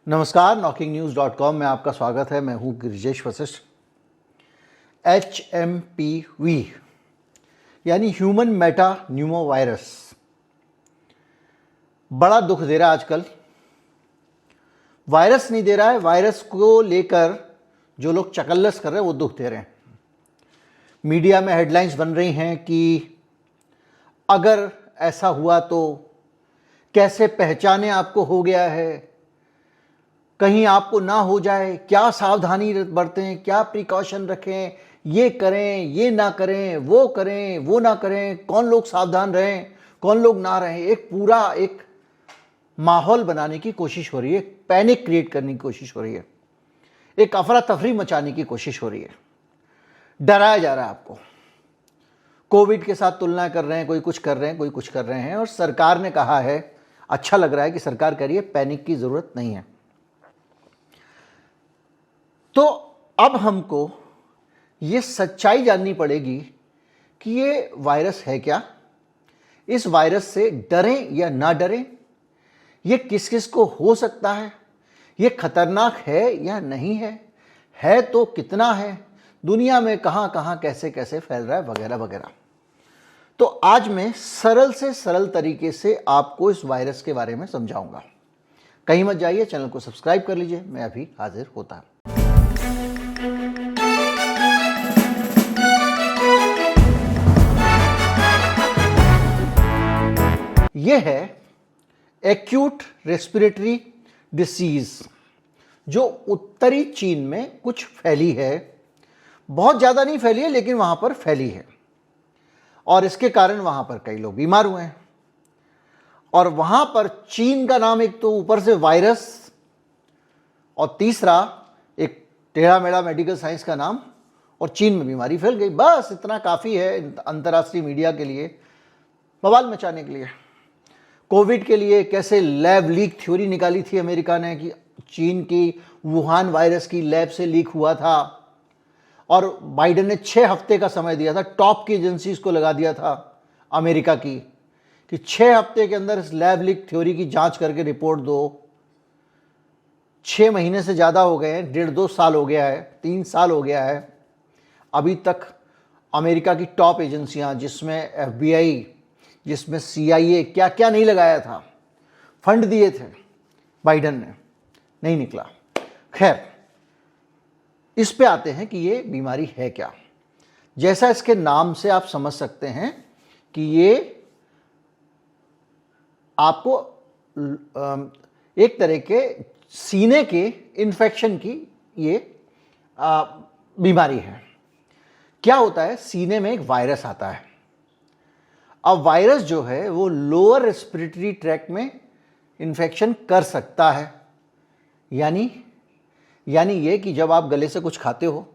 नमस्कार, knocking-news.com में आपका स्वागत है। मैं हूं गिरिजेश वशिष्ठ। HMPV यानी ह्यूमन मेटा न्यूमो वायरस बड़ा दुख दे रहा है आजकल। वायरस नहीं दे रहा है, वायरस को लेकर जो लोग चकल्लस कर रहे हैं वो दुख दे रहे हैं। मीडिया में हेडलाइंस बन रही हैं कि अगर ऐसा हुआ तो कैसे पहचाने आपको हो गया है, कहीं आपको ना हो जाए, क्या सावधानी बरतें, क्या प्रिकॉशन रखें, ये करें, ये ना करें, वो ना करें, कौन लोग सावधान रहें, कौन लोग ना रहें। एक पूरा एक माहौल बनाने की कोशिश हो रही है, पैनिक क्रिएट करने की कोशिश हो रही है, एक अफरा तफरी मचाने की कोशिश हो रही है, डराया जा रहा है आपको। कोविड के साथ तुलना कर रहे हैं, कोई कुछ कर रहे हैं, कोई कुछ कर रहे हैं, और सरकार ने कहा है, अच्छा लग रहा है कि सरकार कह रही है पैनिक की ज़रूरत नहीं है। तो अब हमको ये सच्चाई जाननी पड़ेगी कि ये वायरस है क्या, इस वायरस से डरें या ना डरें, ये किस किस को हो सकता है, ये खतरनाक है या नहीं है तो कितना है, दुनिया में कहाँ कहाँ कैसे कैसे फैल रहा है, वगैरह वगैरह। तो आज मैं सरल से सरल तरीके से आपको इस वायरस के बारे में समझाऊंगा। कहीं मत जाइए, चैनल को सब्सक्राइब कर लीजिए, मैं अभी हाजिर होता हूं। यह है एक्यूट रेस्पिरेटरी डिसीज, जो उत्तरी चीन में कुछ फैली है। बहुत ज़्यादा नहीं फैली है, लेकिन वहाँ पर फैली है, और इसके कारण वहाँ पर कई लोग बीमार हुए हैं। और वहाँ पर चीन का नाम एक तो ऊपर से वायरस, और तीसरा एक टेढ़ा मेढ़ा मेडिकल साइंस का नाम, और चीन में बीमारी फैल गई। बस इतना काफ़ी है अंतर्राष्ट्रीय मीडिया के लिए बवाल मचाने के लिए। कोविड के लिए कैसे लैब लीक थ्योरी निकाली थी अमेरिका ने कि चीन की वुहान वायरस की लैब से लीक हुआ था, और बाइडेन ने 6 हफ्ते का समय दिया था, टॉप की एजेंसीज को लगा दिया था अमेरिका की कि 6 हफ्ते के अंदर इस लैब लीक थ्योरी की जांच करके रिपोर्ट दो। 6 महीने से ज़्यादा हो गए हैं, 1.5-2 साल हो गया है, 3 साल हो गया है। अभी तक अमेरिका की टॉप एजेंसियां, जिसमें FBI, जिसमें CIA, क्या क्या नहीं लगाया था, फंड दिए थे बाइडन ने, नहीं निकला। खैर, इस पे आते हैं कि ये बीमारी है क्या। जैसा इसके नाम से आप समझ सकते हैं कि ये आपको एक तरह के सीने के इन्फेक्शन की ये बीमारी है। क्या होता है, सीने में एक वायरस आता है। अब वायरस जो है वो लोअर रेस्पिरेटरी ट्रैक्ट में इन्फेक्शन कर सकता है। यानी ये कि जब आप गले से कुछ खाते हो,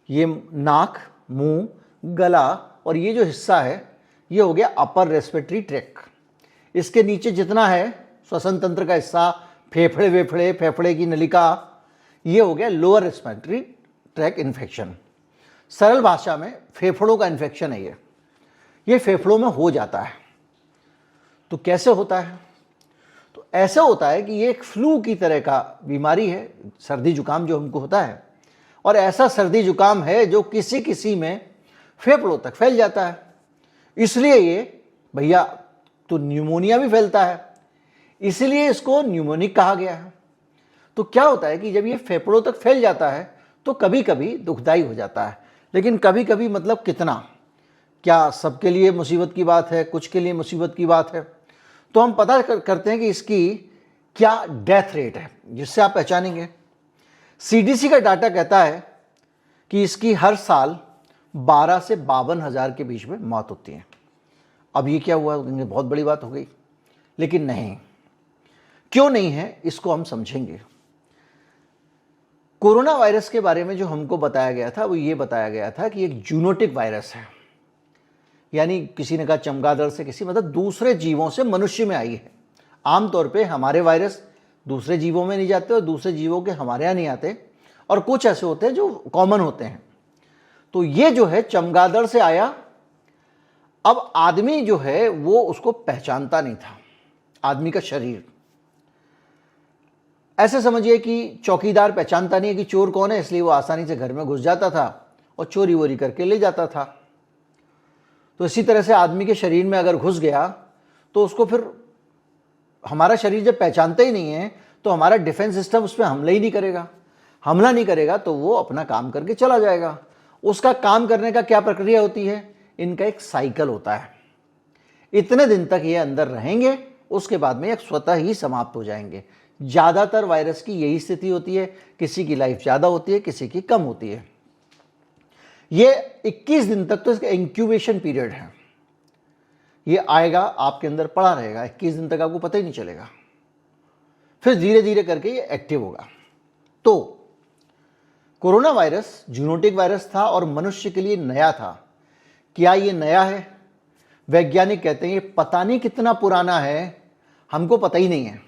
ये नाक, मुंह, गला और ये जो हिस्सा है ये हो गया अपर रेस्पिरेटरी ट्रैक्ट। इसके नीचे जितना है श्वसन तंत्र का हिस्सा, फेफड़े की नलिका, ये हो गया लोअर रेस्पिरेटरी ट्रैक्ट इन्फेक्शन। सरल भाषा में फेफड़ों का इन्फेक्शन है ये फेफड़ों में हो जाता है। तो कैसे होता है? तो ऐसे होता है कि ये एक फ्लू की तरह का बीमारी है, सर्दी जुकाम जो हमको होता है, और ऐसा सर्दी जुकाम है जो किसी किसी में फेफड़ों तक फैल जाता है। इसलिए ये भैया तो न्यूमोनिया भी फैलता है, इसलिए इसको न्यूमोनिक कहा गया है। तो क्या होता है कि जब ये फेफड़ों तक फैल जाता है तो कभी कभी दुखदाई हो जाता है, लेकिन कभी कभी मतलब कितना, क्या सबके लिए मुसीबत की बात है? कुछ के लिए मुसीबत की बात है। तो हम पता करते हैं कि इसकी क्या डेथ रेट है, जिससे आप पहचानेंगे। CDC का डाटा कहता है कि इसकी हर साल 12 से 52 हज़ार के बीच में मौत होती है। अब ये क्या हुआ, बहुत बड़ी बात हो गई, लेकिन नहीं। क्यों नहीं है, इसको हम समझेंगे। कोरोना वायरस के बारे में जो हमको बताया गया था वो ये बताया गया था कि एक जूनोटिक वायरस है, यानी किसी ने कहा चमगादड़ से किसी, मतलब दूसरे जीवों से मनुष्य में आई है। आमतौर पे हमारे वायरस दूसरे जीवों में नहीं जाते और दूसरे जीवों के हमारे यहाँ नहीं आते, और कुछ ऐसे होते हैं जो कॉमन होते हैं। तो ये जो है चमगादड़ से आया। अब आदमी जो है वो उसको पहचानता नहीं था, आदमी का शरीर। ऐसे समझिए कि चौकीदार पहचानता नहीं है कि चोर कौन है, इसलिए वो आसानी से घर में घुस जाता था और चोरी वोरी करके ले जाता था। तो इसी तरह से आदमी के शरीर में अगर घुस गया तो उसको फिर हमारा शरीर जब पहचानता ही नहीं है तो हमारा डिफेंस सिस्टम उस पर हमला ही नहीं करेगा। हमला नहीं करेगा तो वो अपना काम करके चला जाएगा। उसका काम करने का क्या प्रक्रिया होती है? इनका एक साइकिल होता है। इतने दिन तक ये अंदर रहेंगे, उसके बाद में ये स्वतः ही समाप्त हो जाएंगे। ज़्यादातर वायरस की यही स्थिति होती है। किसी की लाइफ ज़्यादा होती है, किसी की कम होती है। ये 21 दिन तक तो इसका इंक्यूबेशन पीरियड है। ये आएगा, आपके अंदर पड़ा रहेगा, 21 दिन तक आपको पता ही नहीं चलेगा। फिर धीरे धीरे करके ये एक्टिव होगा। तो कोरोना वायरस जूनोटिक वायरस था और मनुष्य के लिए नया था। क्या ये नया है? वैज्ञानिक कहते हैं ये पता नहीं कितना पुराना है, हमको पता ही नहीं है,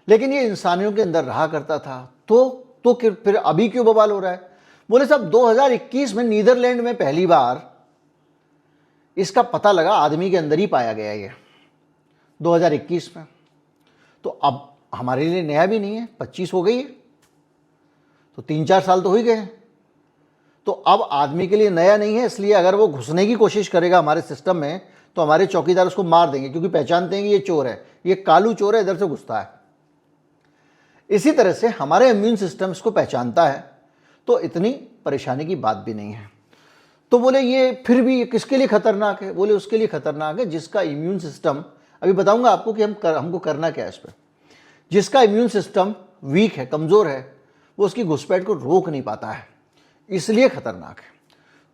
लेकिन ये इंसानियों के अंदर रहा करता था। तो फिर अभी क्यों बवाल हो रहा है? बोले साहब 2021 में नीदरलैंड में पहली बार इसका पता लगा, आदमी के अंदर ही पाया गया ये 2021 में। तो अब हमारे लिए नया भी नहीं है, 25 हो गई है, तो 3-4 साल तो हो ही गए। तो अब आदमी के लिए नया नहीं है, इसलिए अगर वो घुसने की कोशिश करेगा हमारे सिस्टम में तो हमारे चौकीदार उसको मार देंगे, क्योंकि पहचानते हैं कि ये चोर है, ये कालू चोर है, इधर से घुसता है। इसी तरह से हमारे इम्यून सिस्टम इसको पहचानता है, तो इतनी परेशानी की बात भी नहीं है। तो बोले ये फिर भी किसके लिए खतरनाक है? बोले उसके लिए खतरनाक है जिसका इम्यून सिस्टम, अभी बताऊंगा आपको कि हमको करना क्या है इस पर। जिसका इम्यून सिस्टम वीक है, कमज़ोर है, वो उसकी घुसपैठ को रोक नहीं पाता है, इसलिए खतरनाक है।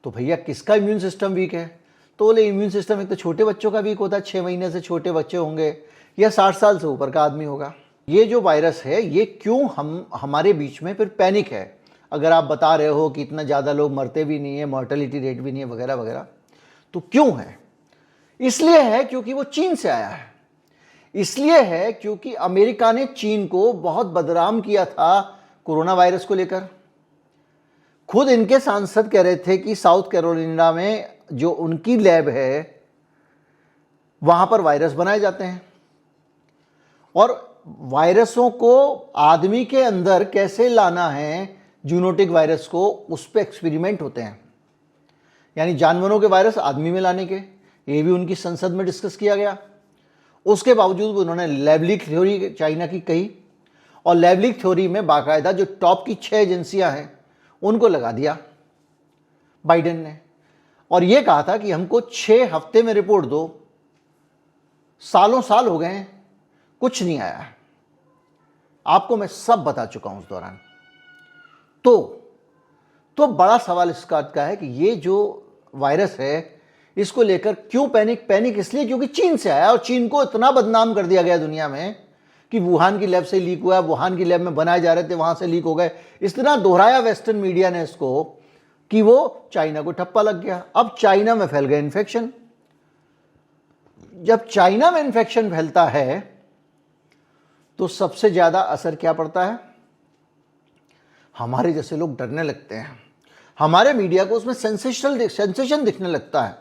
तो भैया किसका इम्यून सिस्टम वीक है? तो बोले इम्यून सिस्टम एक तो छोटे बच्चों का वीक होता है, 6 महीने से छोटे बच्चे होंगे या 60 साल से ऊपर का आदमी होगा। ये जो वायरस है ये क्यों हमारे बीच में फिर पैनिक है? अगर आप बता रहे हो कि इतना ज़्यादा लोग मरते भी नहीं है, मॉर्टेलिटी रेट भी नहीं है वगैरह वगैरह, तो क्यों है? इसलिए है क्योंकि वो चीन से आया है। इसलिए है क्योंकि अमेरिका ने चीन को बहुत बदनाम किया था कोरोना वायरस को लेकर। खुद इनके सांसद कह रहे थे कि साउथ कैरोलिना में जो उनकी लैब है वहां पर वायरस बनाए जाते हैं, और वायरसों को आदमी के अंदर कैसे लाना है, जूनोटिक वायरस को, उस पर एक्सपेरिमेंट होते हैं। यानी जानवरों के वायरस आदमी में लाने के, ये भी उनकी संसद में डिस्कस किया गया। उसके बावजूद उन्होंने लैब लीक थ्योरी चाइना की कही, और लैब लीक थ्योरी में बाकायदा जो टॉप की 6 एजेंसियां हैं उनको लगा दिया बाइडेन ने, और ये कहा था कि हमको 6 हफ्ते में रिपोर्ट दो। सालों साल हो गए हैं, कुछ नहीं आया है। आपको मैं सब बता चुका हूं उस दौरान। तो बड़ा सवाल इस बात का है कि ये जो वायरस है इसको लेकर क्यों पैनिक इसलिए क्योंकि चीन से आया, और चीन को इतना बदनाम कर दिया गया दुनिया में कि वुहान की लैब से लीक हुआ, वुहान की लैब में बनाए जा रहे थे, वहां से लीक हो गए। इतना दोहराया वेस्टर्न मीडिया ने इसको कि वो चाइना को ठप्पा लग गया। अब चाइना में फैल गया इन्फेक्शन। जब चाइना में इन्फेक्शन फैलता है तो सबसे ज्यादा असर क्या पड़ता है? हमारे जैसे लोग डरने लगते हैं। हमारे मीडिया को उसमें सेंसेशन दिखने लगता है।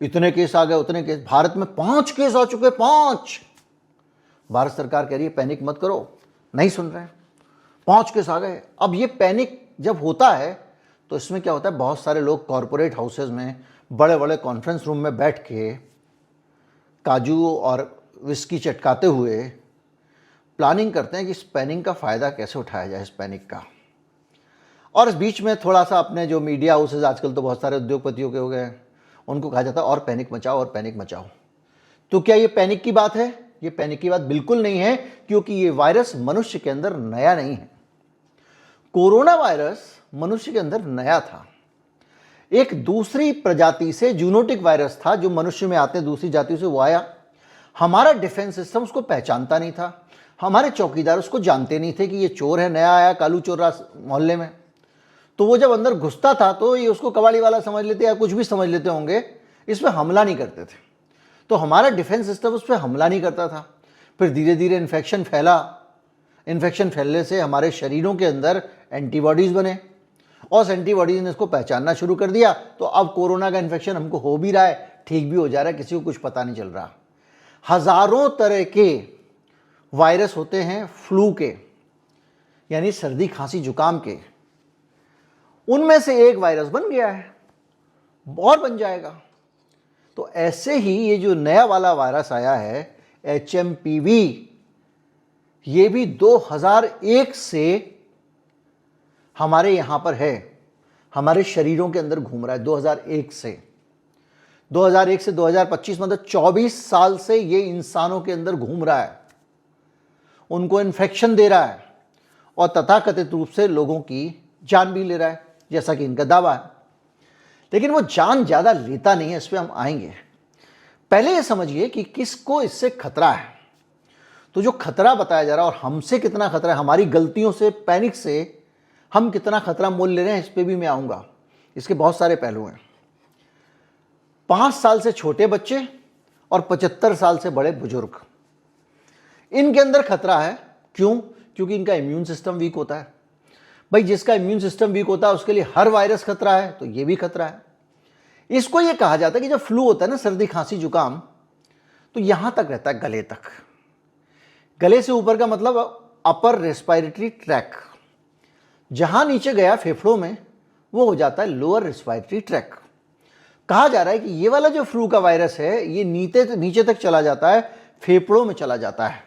इतने केस आ गए, उतने केस, भारत में 5 केस आ चुके, 5। भारत सरकार कह रही है पैनिक मत करो, नहीं सुन रहे हैं, 5 केस आ गए। अब ये पैनिक जब होता है तो इसमें क्या होता है, बहुत सारे लोग कॉरपोरेट हाउसेज में, बड़े बड़े कॉन्फ्रेंस रूम में बैठ के काजू और विस्की चटकाते हुए प्लानिंग करते हैं कि इस पैनिक का फ़ायदा कैसे उठाया जाए, इस पैनिक का। और इस बीच में थोड़ा सा अपने जो मीडिया हाउसेज आजकल तो बहुत सारे उद्योगपतियों के हो गए, उनको कहा जाता है और पैनिक मचाओ और पैनिक मचाओ। तो क्या ये पैनिक की बात है? ये पैनिक की बात बिल्कुल नहीं है, क्योंकि ये वायरस मनुष्य के अंदर नया नहीं है। कोरोना वायरस मनुष्य के अंदर नया था। एक दूसरी प्रजाति से जूनोटिक वायरस था जो मनुष्य में आते हैं, दूसरी जाति से वो आया। हमारा डिफेंस सिस्टम उसको पहचानता नहीं था, हमारे चौकीदार उसको जानते नहीं थे कि ये चोर है, नया आया, कालू चोर मोहल्ले में। तो वो जब अंदर घुसता था तो ये उसको कबाड़ी वाला समझ लेते या कुछ भी समझ लेते होंगे, इस पर हमला नहीं करते थे। तो हमारा डिफेंस सिस्टम उस पर हमला नहीं करता था। फिर धीरे धीरे इन्फेक्शन फैला। इन्फेक्शन फैलने से हमारे शरीरों के अंदर एंटीबॉडीज़ बने, और उस एंटीबॉडीज़ ने इसको पहचानना शुरू कर दिया। तो अब कोरोना का इन्फेक्शन हमको हो भी रहा है, ठीक भी हो जा रहा है, किसी को कुछ पता नहीं चल रहा। हज़ारों तरह के वायरस होते हैं फ्लू के, यानी सर्दी खांसी जुकाम के, उनमें से एक वायरस बन गया है और बन जाएगा। तो ऐसे ही ये जो नया वाला वायरस आया है HMPV, ये भी 2001 से हमारे यहां पर है, हमारे शरीरों के अंदर घूम रहा है। 2001 से 2025 मतलब 24 साल से ये इंसानों के अंदर घूम रहा है, उनको इन्फेक्शन दे रहा है और तथाकथित रूप से लोगों की जान भी ले रहा है, जैसा कि इनका दावा है। लेकिन वो जान ज़्यादा लेता नहीं है, इस पर हम आएंगे। पहले ये समझिए कि किसको इससे खतरा है। तो जो खतरा बताया जा रहा है और हमसे कितना खतरा है, हमारी गलतियों से, पैनिक से हम कितना खतरा मोल ले रहे हैं, इस पर भी मैं आऊँगा। इसके बहुत सारे पहलू हैं। 5 साल से छोटे बच्चे और 75 साल से बड़े बुजुर्ग, इनके अंदर खतरा है। क्यों? क्योंकि इनका इम्यून सिस्टम वीक होता है। भाई जिसका इम्यून सिस्टम वीक होता है उसके लिए हर वायरस खतरा है, तो ये भी खतरा है। इसको ये कहा जाता है कि जब फ्लू होता है ना, सर्दी खांसी जुकाम, तो यहां तक रहता है, गले तक। गले से ऊपर का मतलब अपर रेस्पिरेटरी ट्रैक, जहां नीचे गया फेफड़ों में वो हो जाता है लोअर रेस्पिरेटरी ट्रैक। कहा जा रहा है कि ये वाला जो फ्लू का वायरस है ये नीचे तक चला जाता है, फेफड़ों में चला जाता है।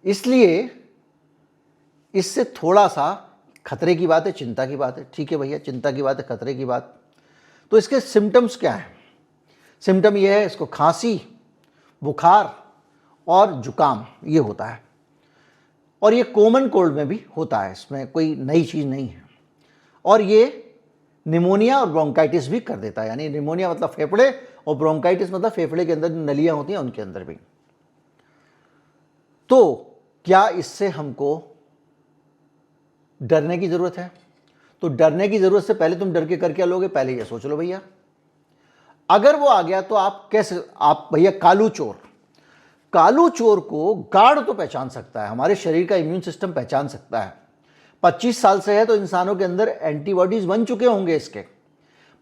इसलिए इससे थोड़ा सा खतरे की बात है, चिंता की बात है। ठीक है भैया, चिंता की बात है, खतरे की बात। तो इसके सिम्टम्स क्या हैं? सिम्टम ये है, इसको खांसी, बुखार और जुकाम ये होता है, और ये कॉमन कोल्ड में भी होता है, इसमें कोई नई चीज़ नहीं है। और ये निमोनिया और ब्रोंकाइटिस भी कर देता है, यानी निमोनिया मतलब फेफड़े और ब्रोंकाइटिस मतलब फेफड़े के अंदर नलियां होती हैं उनके अंदर भी। तो क्या इससे हमको डरने की जरूरत है? तो डरने की जरूरत से पहले तुम डर के कर क्या लोगे, पहले ये सोच लो भैया। अगर वो आ गया तो आप कैसे, आप भैया कालू चोर को गार्ड तो पहचान सकता है, हमारे शरीर का इम्यून सिस्टम पहचान सकता है। 25 साल से है तो इंसानों के अंदर एंटीबॉडीज बन चुके होंगे इसके।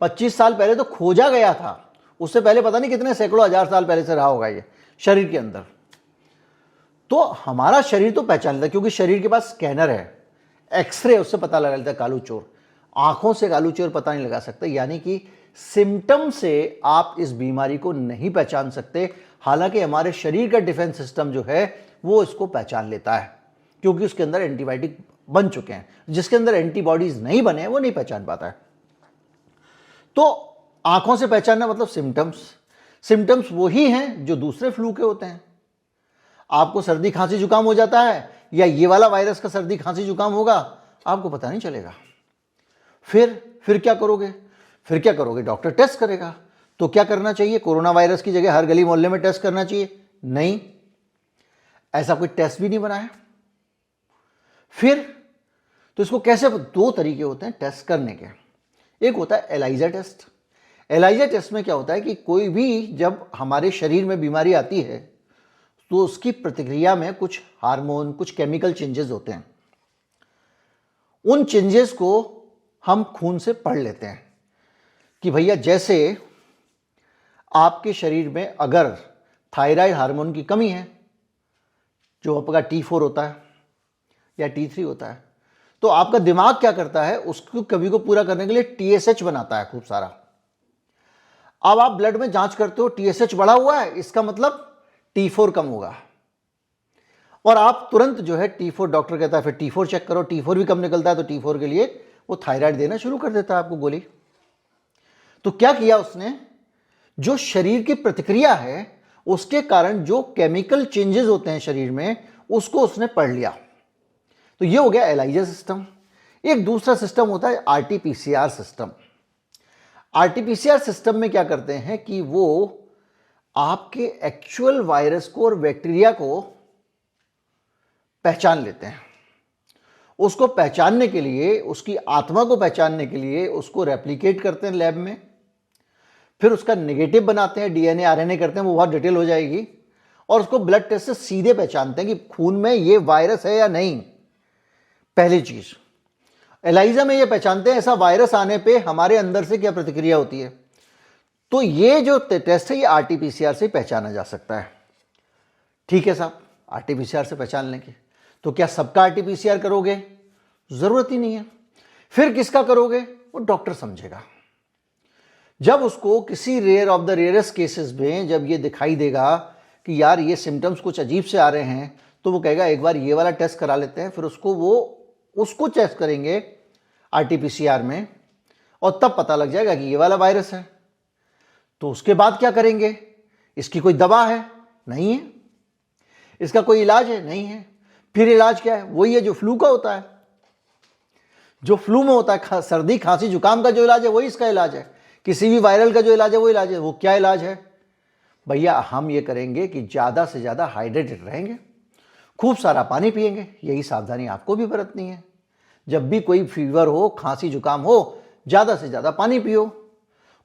25 साल पहले तो खोजा गया था, उससे पहले पता नहीं कितने सैकड़ों हजार साल पहले से रहा होगा ये शरीर के अंदर। तो हमारा शरीर तो पहचान लेता है, क्योंकि शरीर के पास स्कैनर है, एक्सरे, उससे पता लगा लेता है कालू चोर। आंखों से कालू चोर पता नहीं लगा सकते, यानी कि सिम्टम से आप इस बीमारी को नहीं पहचान सकते। हालांकि हमारे शरीर का डिफेंस सिस्टम जो है वो इसको पहचान लेता है, क्योंकि उसके अंदर एंटीबायोटिक बन चुके हैं। जिसके अंदर एंटीबॉडीज नहीं बने वो नहीं पहचान पाता है। तो आंखों से पहचानना मतलब सिम्टम्स वही हैं जो दूसरे फ्लू के होते हैं। आपको सर्दी खांसी जुकाम हो जाता है या ये वाला वायरस का सर्दी खांसी जुकाम होगा, आपको पता नहीं चलेगा। फिर क्या करोगे? डॉक्टर टेस्ट करेगा। तो क्या करना चाहिए? कोरोना वायरस की जगह हर गली मोहल्ले में टेस्ट करना चाहिए? नहीं, ऐसा कोई टेस्ट भी नहीं बनाया। फिर तो इसको कैसे, 2 तरीके होते हैं टेस्ट करने के। एक होता है एलाइजा टेस्ट। एलाइजा टेस्ट में क्या होता है कि कोई भी जब हमारे शरीर में बीमारी आती है तो उसकी प्रतिक्रिया में कुछ हार्मोन, कुछ केमिकल चेंजेस होते हैं। उन चेंजेस को हम खून से पढ़ लेते हैं कि भैया जैसे आपके शरीर में अगर थायराइड हार्मोन की कमी है, जो आपका T4 होता है या T3 होता है, तो आपका दिमाग क्या करता है, उसको कमी को पूरा करने के लिए TSH बनाता है खूब सारा। अब आप ब्लड में जांच करते हो, TSH बढ़ा हुआ है, इसका मतलब T4 कम होगा, और आप तुरंत जो है T4, डॉक्टर कहता है फिर T4 चेक करो, T4 भी कम निकलता है तो T4 के लिए वो थायराइड देना शुरू कर देता है आपको गोली। तो क्या किया उसने, जो शरीर की प्रतिक्रिया है उसके कारण जो केमिकल चेंजेस होते हैं शरीर में, उसको उसने पढ़ लिया। तो ये हो गया एलाइजा सिस्टम। एक दूसरा सिस्टम होता है RT-PCR सिस्टम। RT-PCR सिस्टम में क्या करते हैं कि वो आपके एक्चुअल वायरस को और बैक्टीरिया को पहचान लेते हैं। उसको पहचानने के लिए, उसकी आत्मा को पहचानने के लिए उसको रेप्लिकेट करते हैं लैब में, फिर उसका नेगेटिव बनाते हैं, DNA RNA करते हैं, वो बहुत डिटेल हो जाएगी, और उसको ब्लड टेस्ट से सीधे पहचानते हैं कि खून में ये वायरस है या नहीं। पहली चीज एलाइजा में ये पहचानते हैं ऐसा वायरस आने पे हमारे अंदर से क्या प्रतिक्रिया होती है। तो ये जो टेस्ट है ये RT-PCR से पहचाना जा सकता है। ठीक है साहब, RT-PCR से पहचान लेंगे। तो क्या सबका आरटीपीसीआर करोगे? जरूरत ही नहीं है। फिर किसका करोगे? वो डॉक्टर समझेगा। जब उसको किसी rare of the rarest cases में जब ये दिखाई देगा कि यार ये सिम्टम्स कुछ अजीब से आ रहे हैं, तो वो कहेगा एक बार ये वाला टेस्ट करा लेते हैं। फिर उसको टेस्ट करेंगे आरटीपीसीआर में, और तब पता लग जाएगा कि ये वाला वायरस है। तो उसके बाद क्या करेंगे? इसकी कोई दवा है? नहीं है। इसका कोई इलाज है? नहीं है। फिर इलाज क्या है? वही है जो फ्लू का होता है। जो फ्लू में होता है, सर्दी खांसी जुकाम का जो इलाज है वही इसका इलाज है। किसी भी वायरल का जो इलाज है वो इलाज है। वो क्या इलाज है भैया? हम ये करेंगे कि ज़्यादा से ज़्यादा हाइड्रेटेड रहेंगे, खूब सारा पानी पिएंगे। यही सावधानी आपको भी बरतनी है। जब भी कोई फीवर हो, खांसी जुकाम हो, ज़्यादा से ज़्यादा पानी पियो,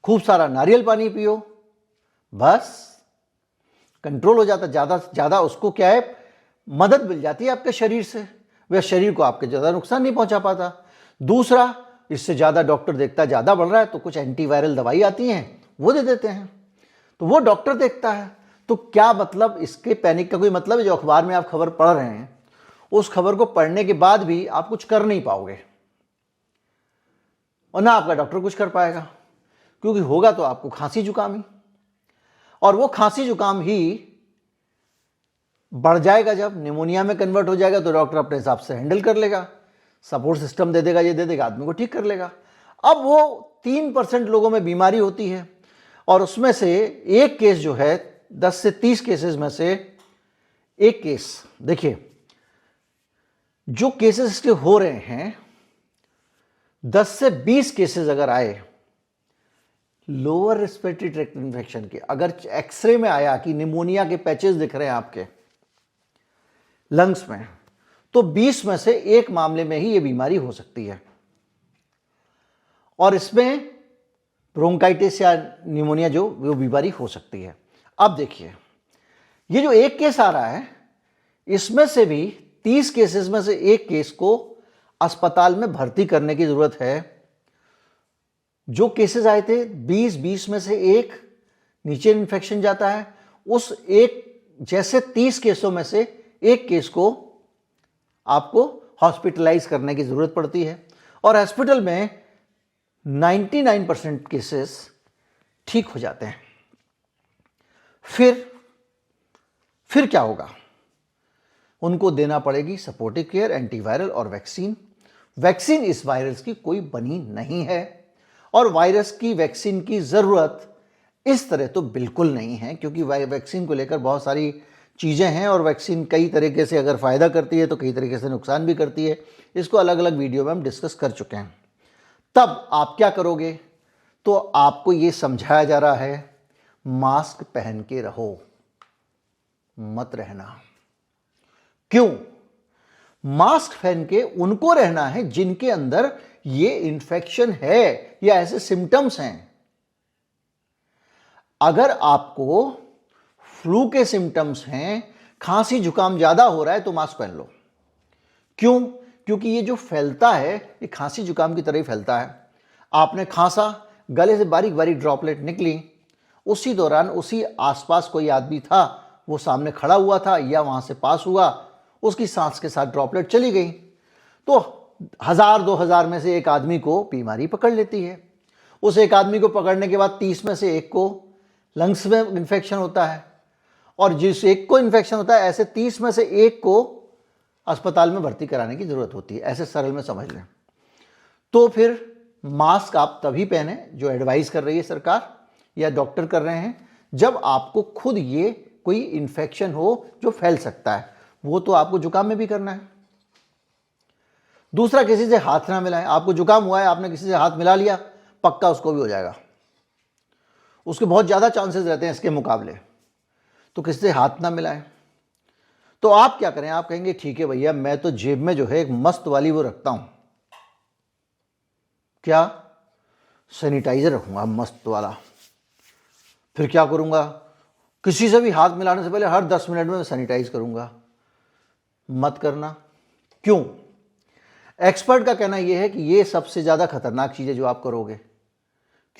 खूब सारा नारियल पानी पियो, बस कंट्रोल हो जाता। ज़्यादा से ज़्यादा उसको क्या है, मदद मिल जाती है आपके शरीर से। वह शरीर को आपके ज़्यादा नुकसान नहीं पहुंचा पाता। दूसरा, इससे ज़्यादा डॉक्टर देखता है ज़्यादा बढ़ रहा है तो कुछ एंटीवायरल दवाई आती हैं वो दे देते हैं, तो वो डॉक्टर देखता है। तो क्या मतलब, इसके पैनिक का कोई मतलब है? जो अखबार में आप खबर पढ़ रहे हैं उस खबर को पढ़ने के बाद भी आप कुछ कर नहीं पाओगे, और ना आपका डॉक्टर कुछ कर पाएगा, क्योंकि होगा तो आपको खांसी जुकाम ही, और वो खांसी जुकाम ही बढ़ जाएगा। जब निमोनिया में कन्वर्ट हो जाएगा तो डॉक्टर अपने हिसाब से हैंडल कर लेगा, सपोर्ट सिस्टम दे देगा, ये दे देगा, आदमी को ठीक कर लेगा। अब वो 3% लोगों में बीमारी होती है, और उसमें से एक केस जो है 10 से 30 केसेस में से एक केस, देखिए जो केसेस इसके हो रहे हैं 10 से 20 केसेस अगर आए लोअर रेस्पिरेटरी ट्रैक्ट इन्फेक्शन के, अगर एक्सरे में आया कि निमोनिया के पैचेस दिख रहे हैं आपके लंग्स में, तो 20 में से एक मामले में ही यह बीमारी हो सकती है, और इसमें ब्रोंकाइटिस या निमोनिया जो वो बीमारी हो सकती है। अब देखिए ये जो एक केस आ रहा है इसमें से भी 30 केसेस में से एक केस को अस्पताल में भर्ती करने की जरूरत है। जो केसेस आए थे 20 में से एक नीचे इन्फेक्शन जाता है, उस एक जैसे 30 केसों में से एक केस को आपको हॉस्पिटलाइज करने की जरूरत पड़ती है, और हॉस्पिटल में 99% केसेस ठीक हो जाते हैं। फिर क्या होगा? उनको देना पड़ेगी सपोर्टिव केयर, एंटीवायरल और वैक्सीन। वैक्सीन इस वायरस की कोई बनी नहीं है, और वायरस की वैक्सीन की ज़रूरत इस तरह तो बिल्कुल नहीं है, क्योंकि वैक्सीन को लेकर बहुत सारी चीज़ें हैं, और वैक्सीन कई तरीके से अगर फ़ायदा करती है तो कई तरीके से नुकसान भी करती है। इसको अलग अलग वीडियो में हम डिस्कस कर चुके हैं। तब आप क्या करोगे? तो आपको ये समझाया जा रहा है मास्क पहन के रहो, मत रहना। क्यों? मास्क पहन के उनको रहना है जिनके अंदर ये इन्फेक्शन है या ऐसे सिम्टम्स हैं। अगर आपको फ्लू के सिम्टम्स हैं, खांसी जुकाम ज्यादा हो रहा है, तो मास्क पहन लो। क्यों? क्योंकि ये जो फैलता है ये खांसी जुकाम की तरह ही फैलता है। आपने खांसा, गले से बारीक बारीक ड्रॉपलेट निकली, उसी दौरान उसी आसपास कोई आदमी था, वो सामने खड़ा हुआ था या वहां से पास हुआ, उसकी सांस के साथ ड्रॉपलेट चली गई, तो 1000-2000 में से एक आदमी को बीमारी पकड़ लेती है। उस एक आदमी को पकड़ने के बाद 30 में से एक को लंग्स में इन्फेक्शन होता है, और जिस एक को इन्फेक्शन होता है ऐसे 30 में से एक को अस्पताल में भर्ती कराने की जरूरत होती है। ऐसे सरल में समझ लें। तो फिर मास्क आप तभी पहने जो एडवाइस कर रही है सरकार या डॉक्टर कर रहे हैं, जब आपको खुद ये कोई इन्फेक्शन हो जो फैल सकता है। वो तो आपको जुकाम में भी करना है। दूसरा, किसी से हाथ ना मिलाएं। आपको जुकाम हुआ है, आपने किसी से हाथ मिला लिया, पक्का उसको भी हो जाएगा। उसके बहुत ज़्यादा चांसेस रहते हैं इसके मुकाबले, तो किसी से हाथ ना मिलाएं। तो आप क्या करें? आप कहेंगे ठीक है भैया, मैं तो जेब में जो है एक मस्त वाली वो रखता हूं। क्या? सैनिटाइजर रखूंगा मस्त वाला। फिर क्या करूंगा? किसी से भी हाथ मिलाने से पहले हर 10 मिनट में सैनिटाइज करूंगा। मत करना। क्यों? एक्सपर्ट का कहना यह है कि यह सबसे ज्यादा खतरनाक चीज है जो आप करोगे।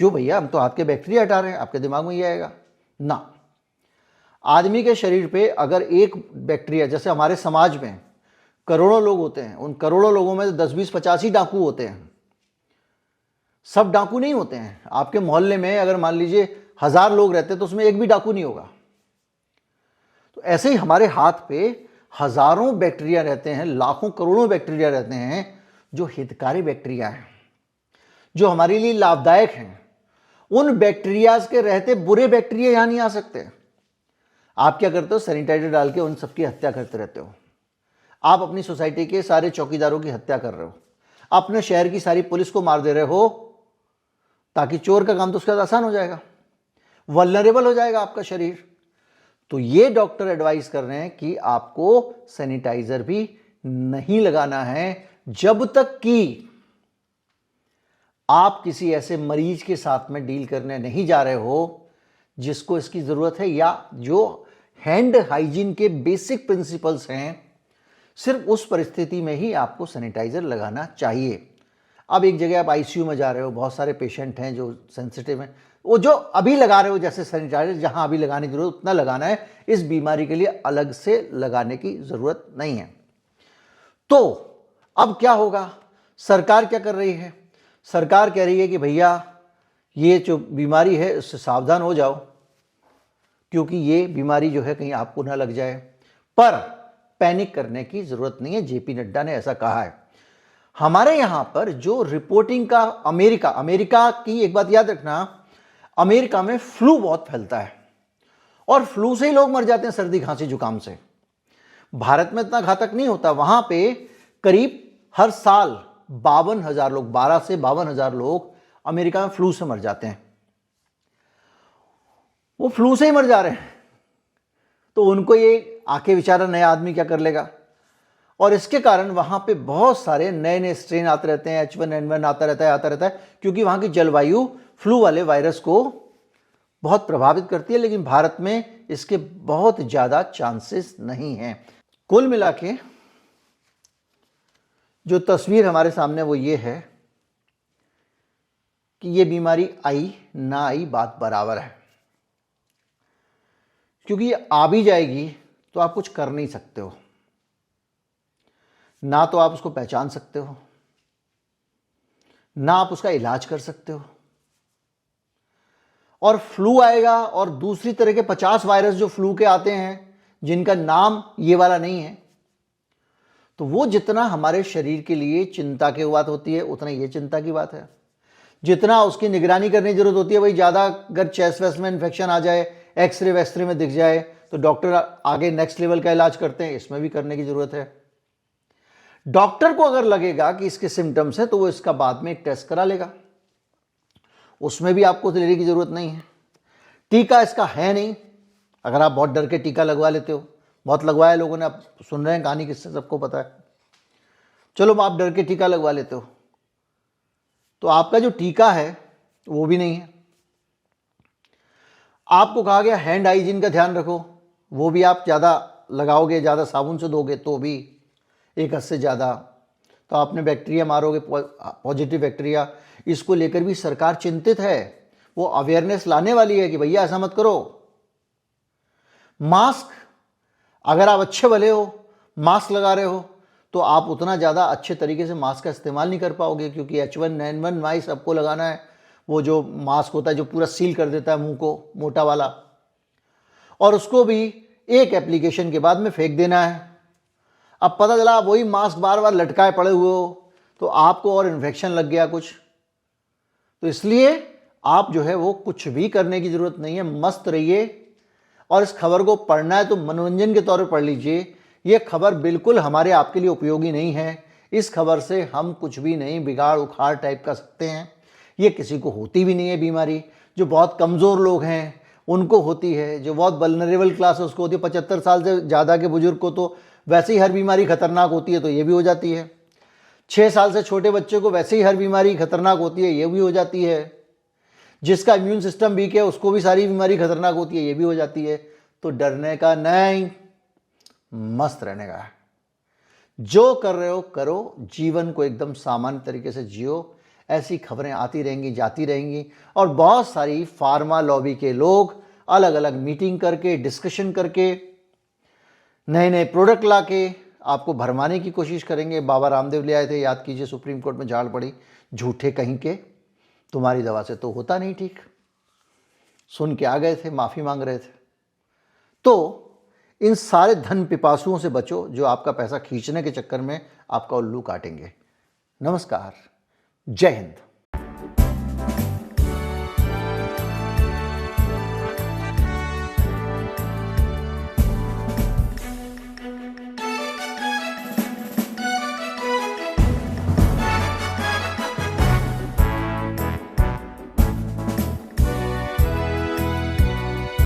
क्यों भैया? हम तो हाथ के बैक्टीरिया हटा रहे हैं। आपके दिमाग में यह आएगा ना। आदमी के शरीर पे अगर एक बैक्टीरिया, जैसे हमारे समाज में करोड़ों लोग होते हैं, उन करोड़ों लोगों में 10 20 50 ही डाकू होते हैं, सब डाकू नहीं होते हैं। आपके मोहल्ले में अगर मान लीजिए 1000 लोग रहते हैं तो उसमें एक भी डाकू नहीं होगा। तो ऐसे ही हमारे हाथ पे हजारों बैक्टीरिया रहते हैं, लाखों करोड़ों बैक्टीरिया रहते हैं जो हितकारी बैक्टीरिया हैं, जो हमारे लिए लाभदायक हैं। उन बैक्टीरियाज के रहते बुरे बैक्टीरिया यहां नहीं आ सकते। आप क्या करते हो, सैनिटाइजर डाल के उन सबकी हत्या करते रहते हो। आप अपनी सोसाइटी के सारे चौकीदारों की हत्या कर रहे हो, अपने शहर की सारी पुलिस को मार दे रहे हो, ताकि चोर का काम तो उसके बाद आसान हो जाएगा, वल्नरेबल हो जाएगा आपका शरीर। तो ये डॉक्टर एडवाइस कर रहे हैं कि आपको सैनिटाइजर भी नहीं लगाना है जब तक कि आप किसी ऐसे मरीज के साथ में डील करने नहीं जा रहे हो जिसको इसकी जरूरत है, या जो हैंड हाइजीन के बेसिक प्रिंसिपल्स हैं, सिर्फ उस परिस्थिति में ही आपको सैनिटाइजर लगाना चाहिए। अब एक जगह आप आईसीयू में जा रहे हो, बहुत सारे पेशेंट हैं जो सेंसिटिव हैं, वो जो अभी लगा रहे हो जैसे सैनिटाइजर जहां अभी लगाने की जरूरत उतना लगाना है, इस बीमारी के लिए अलग से लगाने की जरूरत नहीं है। तो अब क्या होगा, सरकार क्या कर रही है, सरकार कह रही है कि भैया ये जो बीमारी है उससे सावधान हो जाओ, क्योंकि ये बीमारी जो है कहीं आपको ना लग जाए। पर पैनिक करने की जरूरत नहीं है, जेपी नड्डा ने ऐसा कहा है। हमारे यहां पर जो रिपोर्टिंग का अमेरिका की एक बात याद रखना, अमेरिका में फ्लू बहुत फैलता है और फ्लू से ही लोग मर जाते हैं, सर्दी खांसी जुकाम से। भारत में इतना घातक नहीं होता। वहां पे करीब हर साल 52,000 लोग, 12 से 52,000 लोग अमेरिका में फ्लू से मर जाते हैं। वो फ्लू से ही मर जा रहे हैं, तो उनको ये आके बेचारा नया आदमी क्या कर लेगा। और इसके कारण वहां पे बहुत सारे नए नए स्ट्रेन आते रहते हैं, H1N1 आता रहता है, क्योंकि वहां की जलवायु फ्लू वाले वायरस को बहुत प्रभावित करती है। लेकिन भारत में इसके बहुत ज्यादा चांसेस नहीं हैं। कुल मिला के जो तस्वीर हमारे सामने वो ये है कि ये बीमारी आई ना आई बात बराबर है, क्योंकि ये आ भी जाएगी तो आप कुछ कर नहीं सकते हो, ना तो आप उसको पहचान सकते हो, ना आप उसका इलाज कर सकते हो। और फ्लू आएगा और दूसरी तरह के 50 वायरस जो फ्लू के आते हैं जिनका नाम ये वाला नहीं है, तो वो जितना हमारे शरीर के लिए चिंता की बात होती है उतना ये चिंता की बात है। जितना उसकी निगरानी करने की जरूरत होती है, भाई ज़्यादा अगर चेस्ट वेस्ट में इन्फेक्शन आ जाए, एक्सरे वेक्सरे में दिख जाए, तो डॉक्टर आगे नेक्स्ट लेवल का इलाज करते हैं, इसमें भी करने की जरूरत है। डॉक्टर को अगर लगेगा कि इसके सिम्टम्स है तो वो इसका बाद में एक टेस्ट करा लेगा, उसमें भी आपको लेने की जरूरत नहीं है। टीका इसका है नहीं, अगर आप बहुत डर के टीका लगवा लेते हो, बहुत लगवाया लोगों ने, आप सुन रहे हैं कहानी किससे, सबको पता है। चलो आप डर के टीका लगवा लेते हो, तो आपका जो टीका है वो भी नहीं है। आपको कहा गया हैंड हाइजीन का ध्यान रखो, वो भी आप ज़्यादा लगाओगे, ज़्यादा साबुन से धोगे तो भी एक हद से ज़्यादा तो आपने बैक्टीरिया मारोगे, पॉजिटिव बैक्टीरिया। इसको लेकर भी सरकार चिंतित है, वो अवेयरनेस लाने वाली है कि भैया ऐसा मत करो। मास्क, अगर आप अच्छे भले हो, मास्क लगा रहे हो, तो आप उतना ज़्यादा अच्छे तरीके से मास्क का इस्तेमाल नहीं कर पाओगे, क्योंकि H1N1 माई सबको लगाना है। वो जो मास्क होता है जो पूरा सील कर देता है मुंह को, मोटा वाला, और उसको भी एक एप्लीकेशन के बाद में फेंक देना है। अब पता चला वही मास्क बार बार लटकाए पड़े हुए हो तो आपको और इन्फेक्शन लग गया कुछ। तो इसलिए आप जो है वो कुछ भी करने की ज़रूरत नहीं है, मस्त रहिए। और इस खबर को पढ़ना है तो मनोरंजन के तौर पर पढ़ लीजिए। ये खबर बिल्कुल हमारे आपके लिए उपयोगी नहीं है। इस खबर से हम कुछ भी नहीं बिगाड़ उखाड़ टाइप कर सकते हैं। ये किसी को होती भी नहीं है बीमारी। जो बहुत कमज़ोर लोग हैं उनको होती है, जो बहुत वल्नरेबल क्लास है उसको होती है। 75 साल से ज़्यादा के बुजुर्ग को तो वैसे ही हर बीमारी खतरनाक होती है, तो ये भी हो जाती है। 6 साल से छोटे बच्चे को वैसे ही हर बीमारी खतरनाक होती है, ये भी हो जाती है। जिसका इम्यून सिस्टम वीक है उसको भी सारी बीमारी खतरनाक होती है, ये भी हो जाती है। तो डरने का नहीं, मस्त रहने का है। जो कर रहे हो करो, जीवन को एकदम सामान्य तरीके से जियो। ऐसी खबरें आती रहेंगी, जाती रहेंगी, और बहुत सारी फार्मा लॉबी के लोग अलग अलग मीटिंग करके, डिस्कशन करके, नए नए प्रोडक्ट लाके आपको भरमाने की कोशिश करेंगे। बाबा रामदेव ले आए थे, याद कीजिए, सुप्रीम कोर्ट में झाड़ पड़ी, झूठे कहीं के, तुम्हारी दवा से तो होता नहीं ठीक। सुन के आ गए थे, माफ़ी मांग रहे थे। तो इन सारे धन पिपासुओं से बचो जो आपका पैसा खींचने के चक्कर में आपका उल्लू काटेंगे। नमस्कार, जय हिंद।